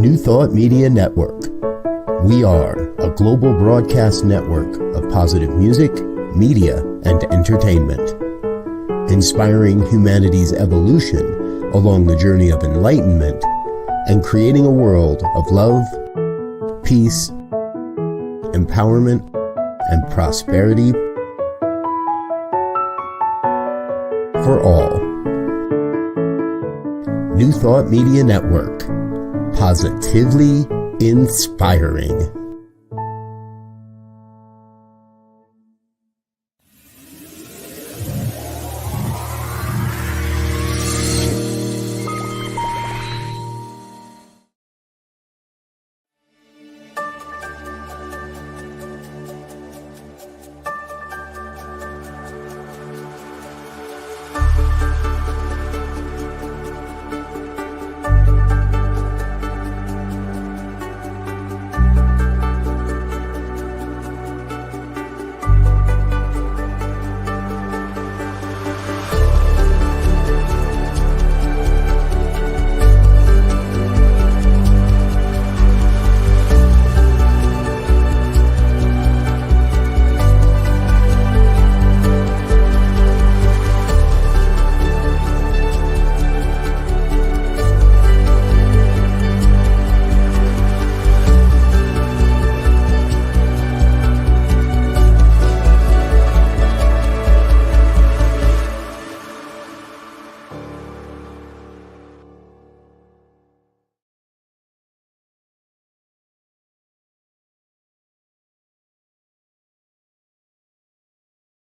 New Thought Media Network. We are a global broadcast network of positive music, media, and entertainment, inspiring humanity's evolution along the journey of enlightenment and creating a world of love, peace, empowerment, and prosperity for all. New Thought Media Network. Positively inspiring.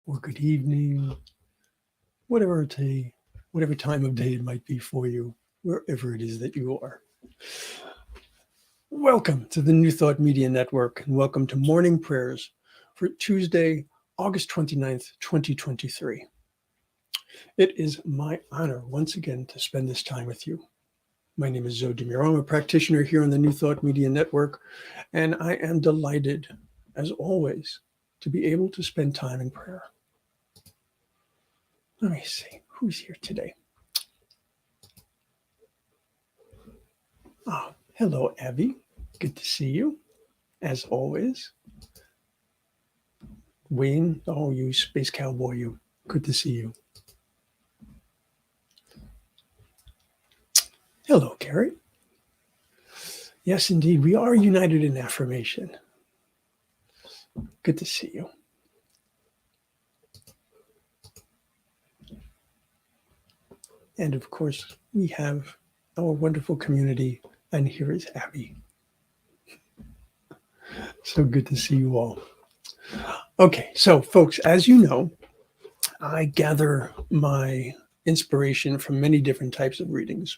Or good evening, whatever time of day it might be for you, wherever it is that you are. Welcome to the New Thought Media Network, and welcome to morning prayers for Tuesday, August 29th, 2023. It is my honor once again to spend this time with you. My name is Muro. I'm a practitioner here on the New Thought Media Network, and I am delighted, as always, to be able to spend time in prayer. Let me see, who's here today? Oh, hello, Abby. Good to see you, as always. Wayne, oh, you space cowboy, you. Good to see you. Hello, Carrie. Yes, indeed, we are united in affirmation. Good to see you. And of course, we have our wonderful community, and here is Abby. So good to see you all. Okay, so folks, as you know, I gather my inspiration from many different types of readings.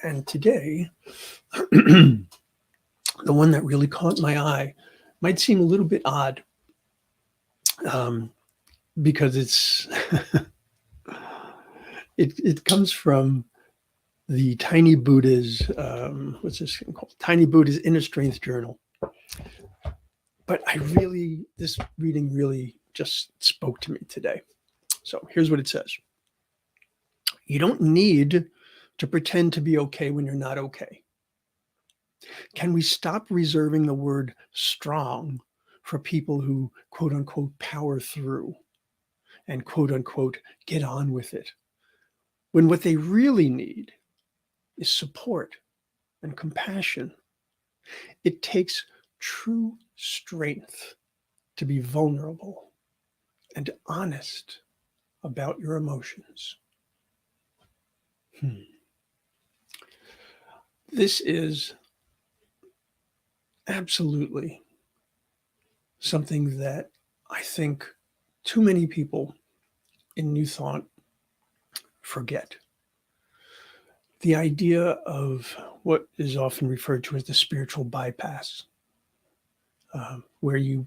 And today, the one that really caught my eye might seem a little bit odd because it's it comes from the Tiny Buddha's, what's this thing called? Tiny Buddha's Inner Strength Journal. But this reading really just spoke to me today. So here's what it says. You don't need to pretend to be okay when you're not okay. Can we stop reserving the word strong for people who, quote unquote, power through and, quote unquote, get on with it, when what they really need is support and compassion? It takes true strength to be vulnerable and honest about your emotions. This is absolutely something that I think too many people in New Thought forget. The idea of what is often referred to as the spiritual bypass, where you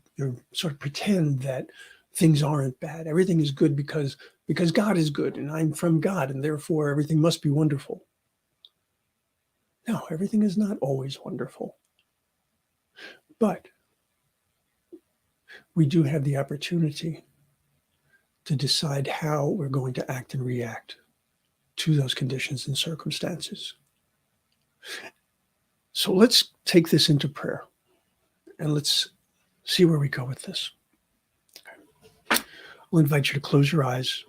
sort of pretend that things aren't bad. Everything is good because God is good and I'm from God and therefore everything must be wonderful. No, everything is not always wonderful. But we do have the opportunity to decide how we're going to act and react to those conditions and circumstances. So let's take this into prayer and let's see where we go with this. Okay. I'll invite you to close your eyes,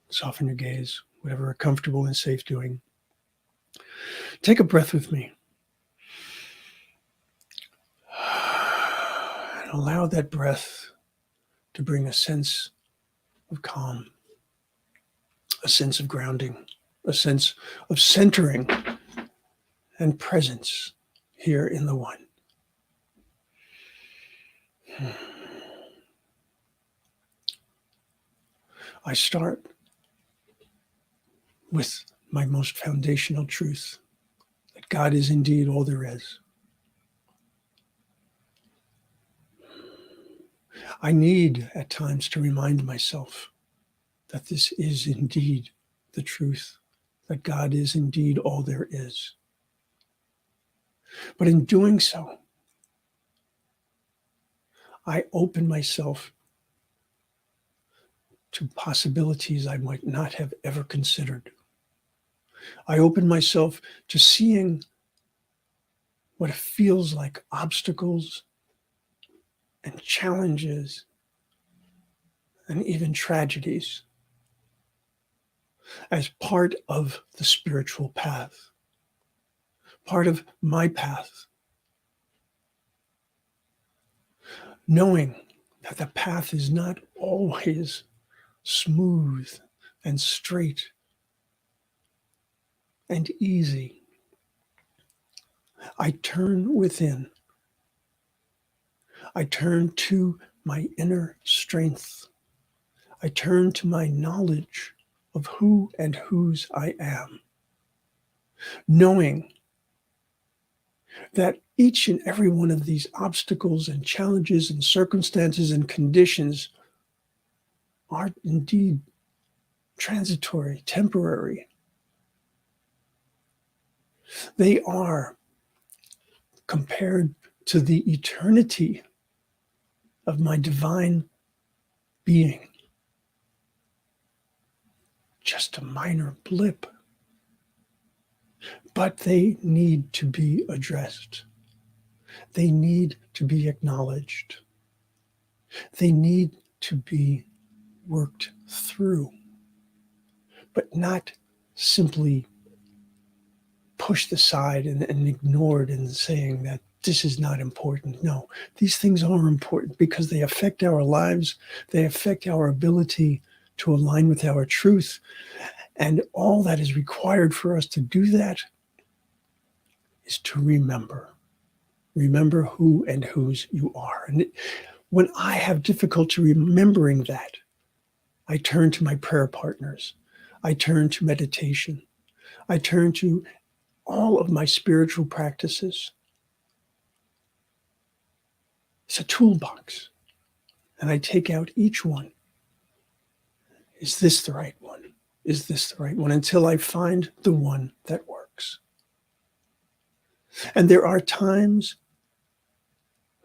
soften your gaze, whatever you're comfortable and safe doing. Take a breath with me. And allow that breath to bring a sense of calm, a sense of grounding, a sense of centering and presence here in the one. I start with my most foundational truth, that God is indeed all there is. I need at times to remind myself that this is indeed the truth, that God is indeed all there is. But in doing so, I open myself to possibilities I might not have ever considered. I open myself to seeing what feels like obstacles and challenges and even tragedies as part of the spiritual path, part of my path, knowing that the path is not always smooth and straight and easy. I turn within. I turn to my inner strength. I turn to my knowledge of who and whose I am, knowing that each and every one of these obstacles and challenges and circumstances and conditions are indeed transitory, temporary. They are, compared to the eternity of my divine being, just a minor blip. But they need to be addressed. They need to be acknowledged. They need to be worked through, but not simply pushed aside and ignored and saying that this is not important. No, these things are important because they affect our lives. They affect our ability to align with our truth. And all that is required for us to do that is to remember. Remember who and whose you are. And when I have difficulty remembering that, I turn to my prayer partners. I turn to meditation. I turn to all of my spiritual practices. It's a toolbox. And I take out each one. Is this the right one? Is this the right one? Until I find the one that works. And there are times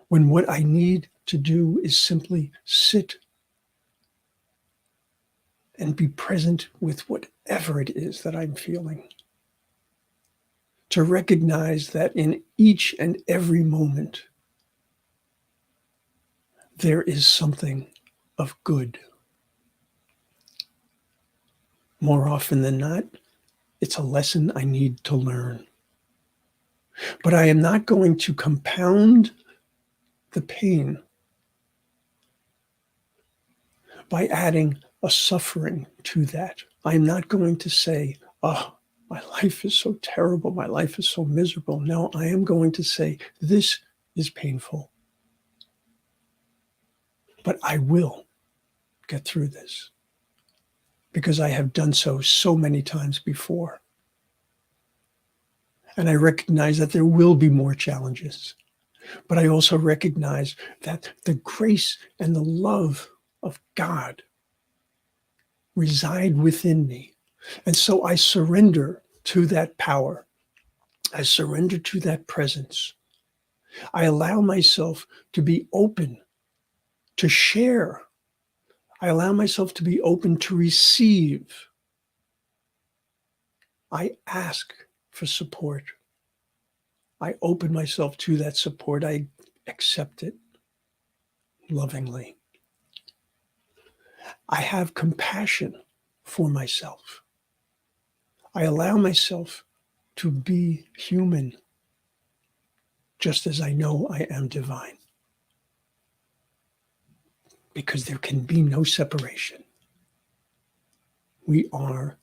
when what I need to do is simply sit and be present with whatever it is that I'm feeling. To recognize that in each and every moment, there is something of good. More often than not, it's a lesson I need to learn. But I am not going to compound the pain by adding a suffering to that. I am not going to say, oh, my life is so terrible. My life is so miserable. No, I am going to say, this is painful. But I will get through this because I have done so many times before. And I recognize that there will be more challenges. But I also recognize that the grace and the love of God reside within me. And so I surrender to that power. I surrender to that presence. I allow myself to be open to share. I allow myself to be open to receive. I ask for support. I open myself to that support. I accept it lovingly. I have compassion for myself. I allow myself to be human, just as I know I am divine. Because there can be no separation. We are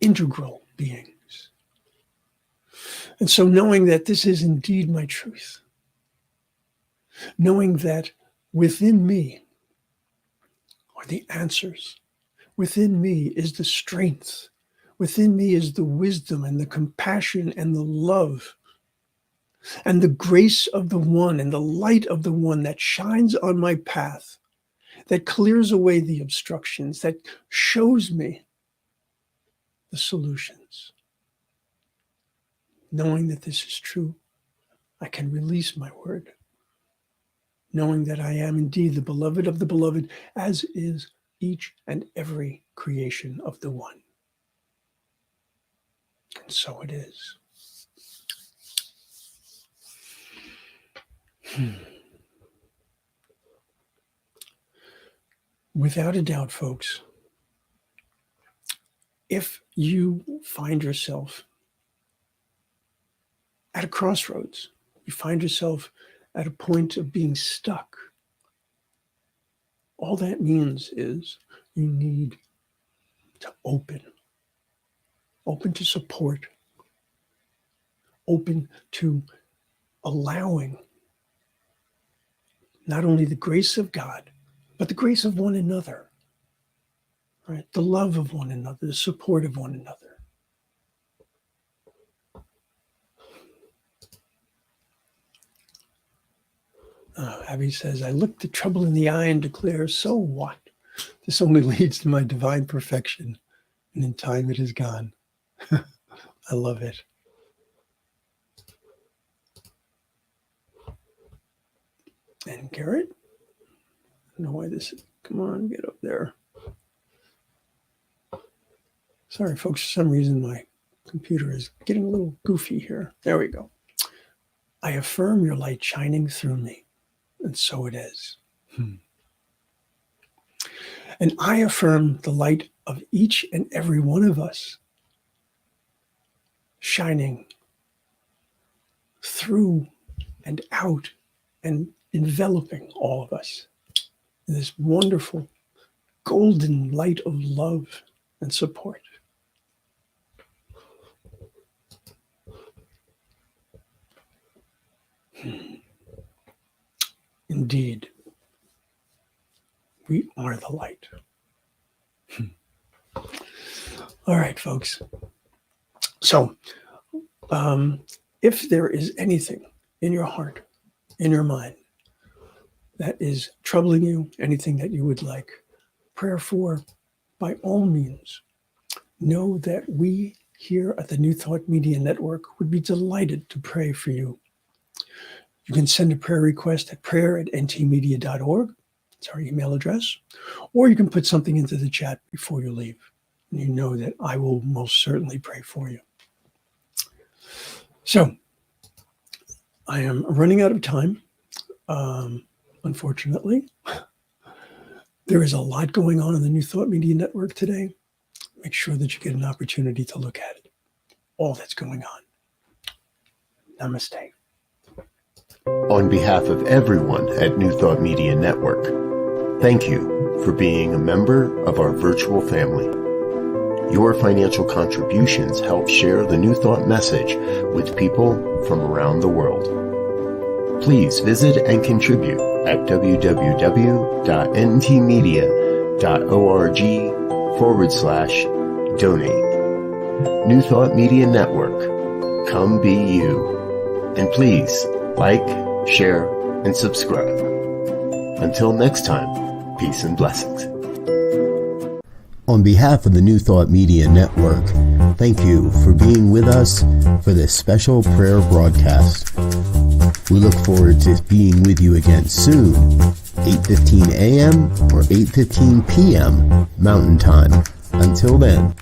integral beings. And so knowing that this is indeed my truth, knowing that within me are the answers, within me is the strength, within me is the wisdom and the compassion and the love and the grace of the one and the light of the one that shines on my path, that clears away the obstructions, that shows me the solutions. Knowing that this is true, I can release my word. Knowing that I am indeed the beloved of the beloved, as is each and every creation of the one. And so it is. Without a doubt, folks, if you find yourself at a crossroads, you find yourself at a point of being stuck, all that means is you need to open to support, open to allowing not only the grace of God, but the grace of one another, right? The love of one another, the support of one another. Abby says, I look the trouble in the eye and declare, so what? This only leads to my divine perfection, and in time it is gone. I love it. And Garrett, I don't know why this is, come on, get up there. Sorry, folks, for some reason my computer is getting a little goofy here. There we go. I affirm your light shining through me. And so it is. And I affirm the light of each and every one of us shining through and out and enveloping all of us in this wonderful golden light of love and support. Indeed, we are the light. All right, folks. So, if there is anything in your heart, in your mind, that is troubling you, anything that you would like prayer for, by all means, know that we here at the New Thought Media Network would be delighted to pray for you. You can send a prayer request at prayer@ntmedia.org. It's our email address. Or you can put something into the chat before you leave. And you know that I will most certainly pray for you. So, I am running out of time, unfortunately. There is a lot going on in the New Thought Media Network today. Make sure that you get an opportunity to look at it. All that's going on. Namaste. On behalf of everyone at New Thought Media Network, thank you for being a member of our virtual family. Your financial contributions help share the New Thought message with people from around the world. Please visit and contribute at www.ntmedia.org/donate. New Thought Media Network, come be you. And please, like, share, and subscribe. Until next time, peace and blessings. On behalf of the New Thought Media Network, thank you for being with us for this special prayer broadcast. We look forward to being with you again soon, 8:15 a.m. or 8:15 p.m. Mountain Time. Until then.